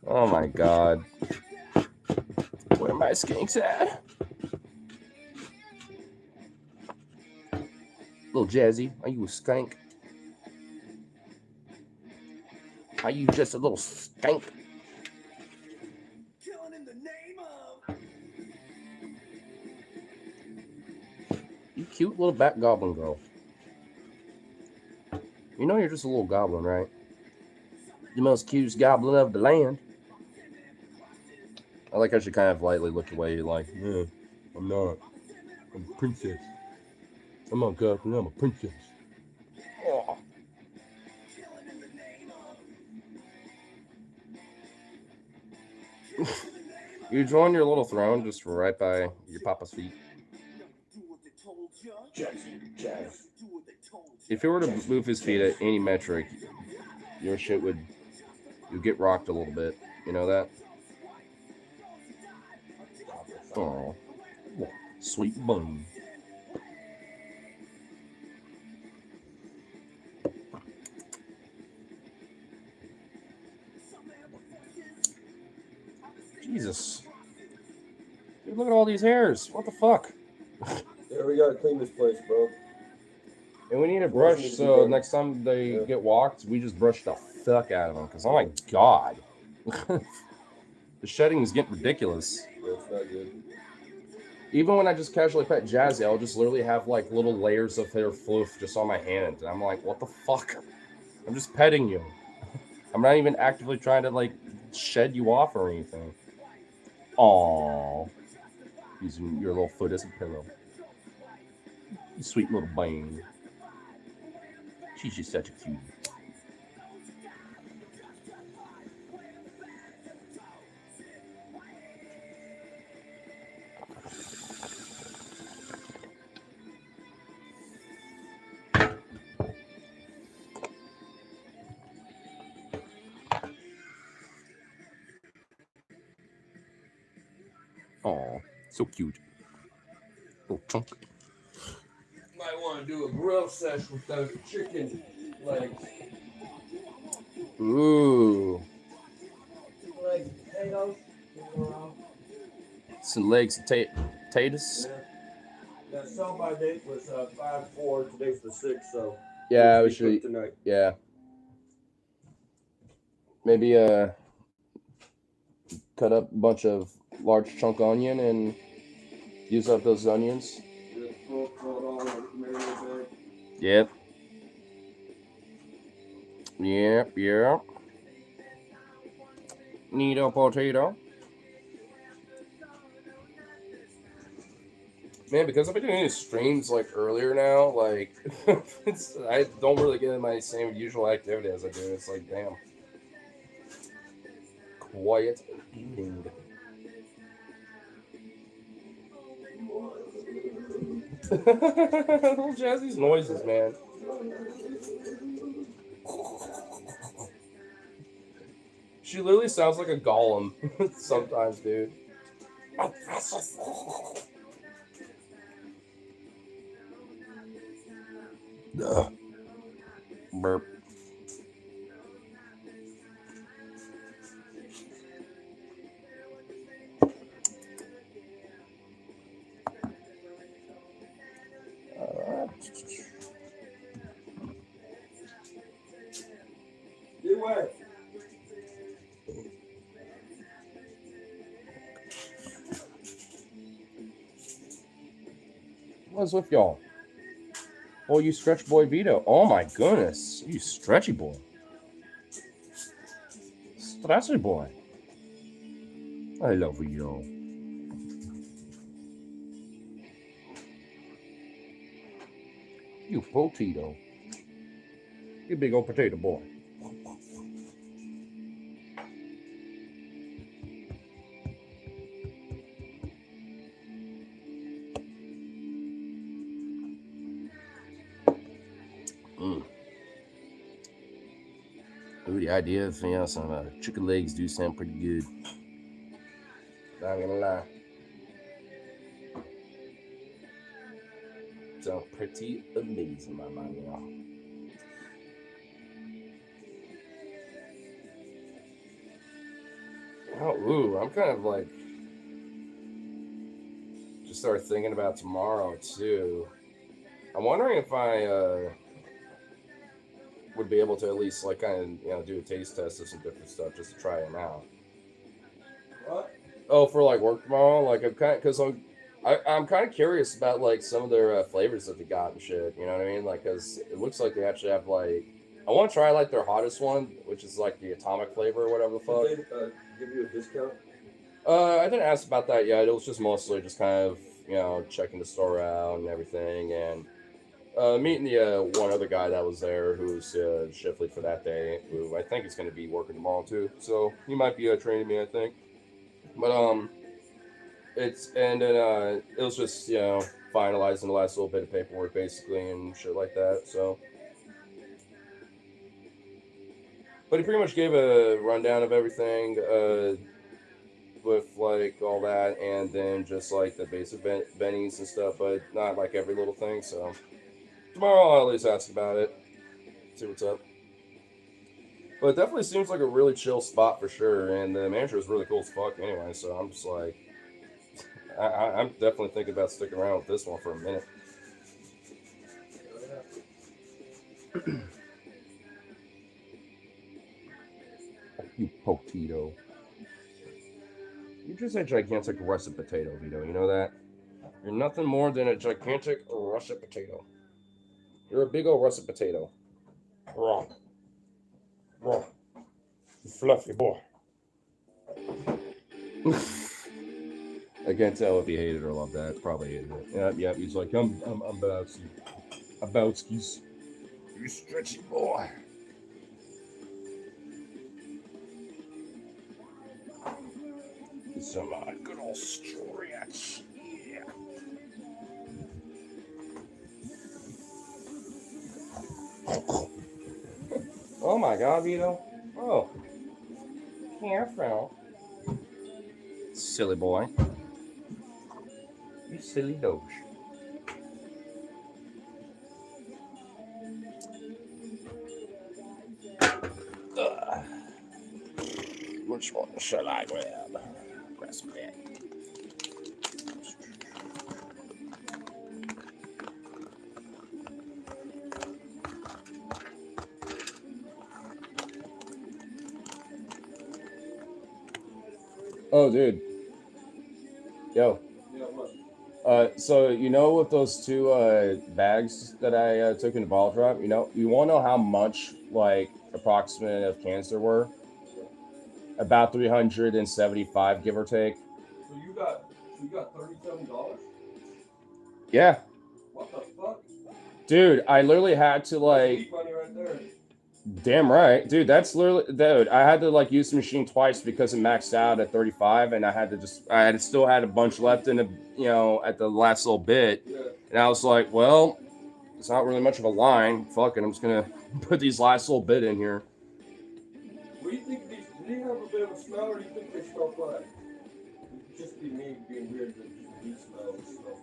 Speaker 1: Oh my god. Where are my skinks at? Little Jazzy, are you a skank? Are you just a little skank? You cute little bat goblin girl. You know you're just a little goblin, right? The most cutest goblin of the land. I like how she kind of lightly looked away, like, yeah, I'm not. I'm a princess. I'm not a goblin, I'm a princess. Oh. You join your little throne just right by your papa's feet.
Speaker 2: Jazz.
Speaker 1: If he were to move his feet at any metric, your shit would get rocked a little bit. You know that? Oh, sweet bun. Jesus. Dude, look at all these hairs. What the fuck?
Speaker 2: Yeah, we gotta clean this place, bro.
Speaker 1: And we need a brush, so next time they get walked, we just brush the fuck out of them. Because, oh my god. The shedding is getting ridiculous.
Speaker 2: That's not good.
Speaker 1: Even when I just casually pet Jazzy, I'll just literally have like little layers of hair floof just on my hand. And I'm like, what the fuck? I'm just petting you. I'm not even actively trying to like shed you off or anything. Aww. Using your little foot as a pillow. You sweet little bang. She's just such a cutie. Aw, so cute. Little chunk.
Speaker 2: Might want to do a grill sesh with those chicken legs.
Speaker 1: Ooh.
Speaker 2: Legs of potatoes.
Speaker 1: Some legs of potatoes.
Speaker 2: Yeah. That sell-by date was 5/4. Today's the 6th, so
Speaker 1: Yeah, we
Speaker 2: it'll be
Speaker 1: should.
Speaker 2: cooked tonight.
Speaker 1: Yeah. Maybe cut up a bunch of large chunk onion and use up those onions.
Speaker 2: Yeah, throw it all in the marinade bag.
Speaker 1: Yep. Yep. Need a potato. Man, because I've been doing these streams like earlier now, like I don't really get in my same usual activity as I do. It's like, damn. Quiet evening. Little Jazzy's noises, man. She literally sounds like a golem sometimes, dude. Burp.
Speaker 2: Get away.
Speaker 1: What's with y'all? Oh, you stretch boy Vito. Oh my goodness. You stretchy boy. Stretchy boy. I love you. You potato. You big old potato boy. Ooh, the idea of some chicken legs do sound pretty good. Not gonna lie. Sounds pretty amazing, my man. Oh, ooh, I'm kind of like just started thinking about tomorrow too. I'm wondering if I would be able to at least like kind of do a taste test of some different stuff just to try them out.
Speaker 2: What?
Speaker 1: Oh, for like work tomorrow, like I'm kind of because I'm kind of curious about like some of their flavors that they got and shit. You know what I mean? Like, because it looks like they actually have like I want to try like their hottest one, which is like the atomic flavor or whatever the fuck.
Speaker 2: Did they give you a discount?
Speaker 1: I didn't ask about that yet. It was just mostly just kind of checking the store out and everything, and meeting the one other guy that was there who's shift lead for that day, who I think is going to be working tomorrow too. So he might be training me, I think. But it was just finalizing the last little bit of paperwork basically and shit like that. So, but he pretty much gave a rundown of everything. With like all that, and then just like the basic bennies and stuff, but not like every little thing. So tomorrow I'll at least ask about it, see what's up. But it definitely seems like a really chill spot for sure, and the manager was really cool as fuck anyway. So I'm just like, I'm definitely thinking about sticking around with this one for a minute. You potato. You're just a gigantic russet potato, Vito. You know that? You're nothing more than a gigantic russet potato. You're a big old russet potato. Raw. Raw. Fluffy boy. I can't tell if he hated or loved that. Probably hated it. Yeah. He's like, I'm Bowski. A Bowski's. You stretchy boy. Some good old stretch. Yeah. Oh my god, Vito. Oh. Careful. Silly boy. You silly doge. Which one should I grab? Grab some that. Oh, dude. Yo.
Speaker 2: Yeah, what?
Speaker 1: So you know with those two bags that I took in the bottle drop, you want to know how much like approximate of cans there were? About 375, give or take.
Speaker 2: So you got $37?
Speaker 1: Yeah,
Speaker 2: What the fuck?
Speaker 1: dude. I literally had to
Speaker 2: That's
Speaker 1: like,
Speaker 2: sweet money right there.
Speaker 1: damn right, dude. That's literally, dude. I had to like use the machine twice because it maxed out at 35, and I had still had a bunch left in the, at the last little bit,
Speaker 2: Yeah.
Speaker 1: and I was like, well, it's not really much of a line. Fuck it, I'm just gonna put these last little bit in here.
Speaker 2: What do you think do you have a bit of a smell, or do you think they smell fine? It could just be me being weird that you smell and stuff.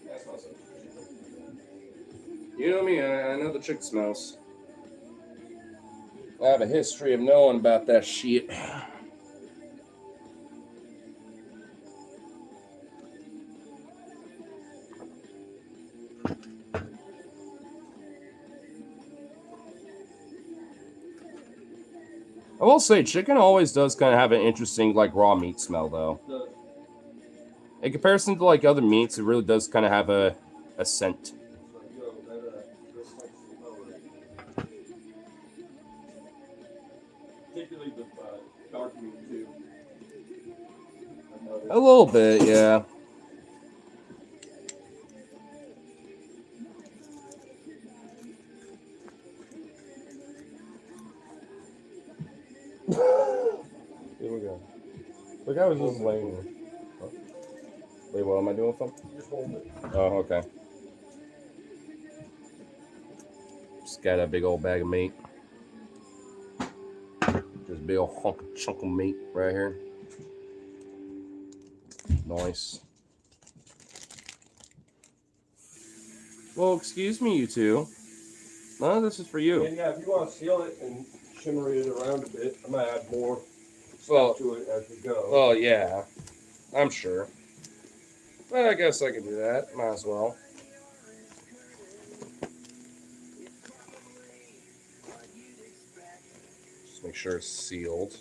Speaker 2: That's not so.
Speaker 1: You know me, I know the chick smells. I have a history of knowing about that shit. I will say, chicken always does kind of have an interesting, like, raw meat smell, though. In comparison to, like, other meats, it really does kind of have a scent.
Speaker 2: Particularly the dark meat, too.
Speaker 1: A little bit, yeah. Here we go. Look, I was just laying there. Oh. Wait, what am I doing with them?
Speaker 2: Just hold it.
Speaker 1: Oh, okay. Just got a big old bag of meat. Just a big old chunk of meat right here. Nice. Well, excuse me, you two. None of this is for you.
Speaker 2: And yeah, if you want to seal it and shimmer it around a bit, I might add more
Speaker 1: Well,
Speaker 2: to it as we go.
Speaker 1: well, yeah, I'm sure. But I guess I can do that. Might as well. Just make sure it's sealed.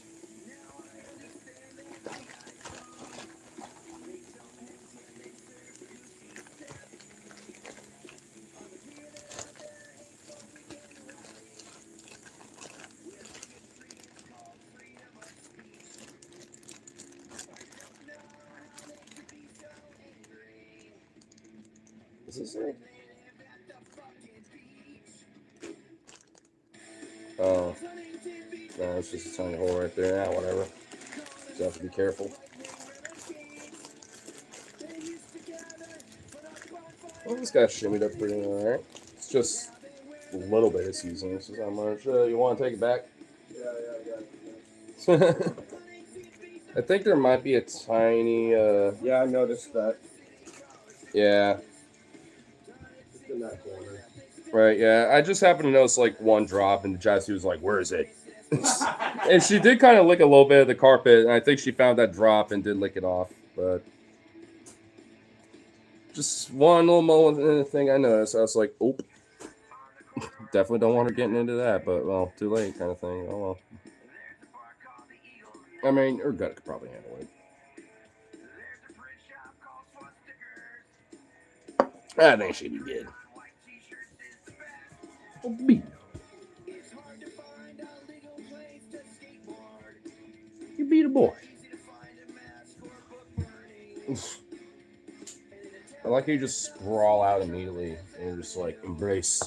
Speaker 1: Is this it? Oh. No, it's just a tiny hole right there. Yeah, whatever. Just have to be careful. Well, this got shimmied up pretty alright. It's just a little bit of seasoning. This is how much. You want to take it back?
Speaker 2: Yeah, I got it.
Speaker 1: I think there might be a tiny.
Speaker 2: Yeah, I noticed that.
Speaker 1: Yeah.
Speaker 2: Just in that corner.
Speaker 1: Right, yeah. I just happened to notice like one drop, and Jessie was like, "Where is it?" And she did kind of lick a little bit of the carpet, and I think she found that drop and did lick it off. But just one little moment thing I noticed. I was like, "Oh, definitely don't want her getting into that." But well, too late, kind of thing. Oh well. I mean, her gut could probably handle it. I think she'd be good. Oh, B. You be the boy. I like how you just sprawl out immediately and you're just like embrace.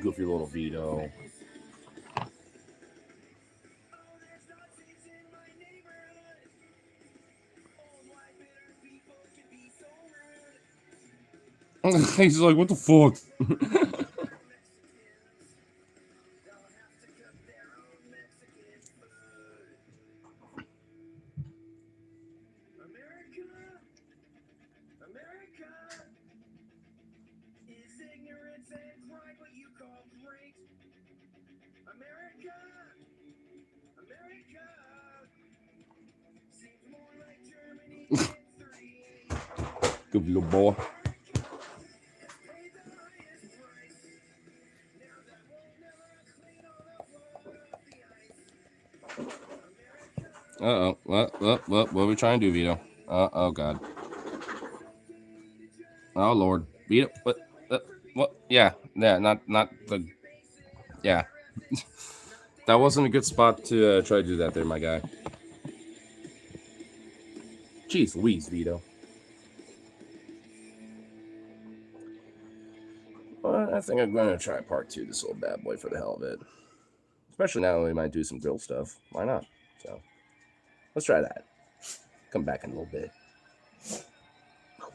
Speaker 1: Goofy little Vito. He's like, what the fuck? Good little boy. Uh-oh. What are we trying to do, Vito? Oh, God. Oh, Lord. Vito, what? Yeah, not the... Yeah. That wasn't a good spot to try to do that there, my guy. Jeez Louise, Vito. Well, I think I'm going to try part 2 this old bad boy for the hell of it. Especially now we might do some grill stuff. Why not? So, let's try that. Come back in a little bit.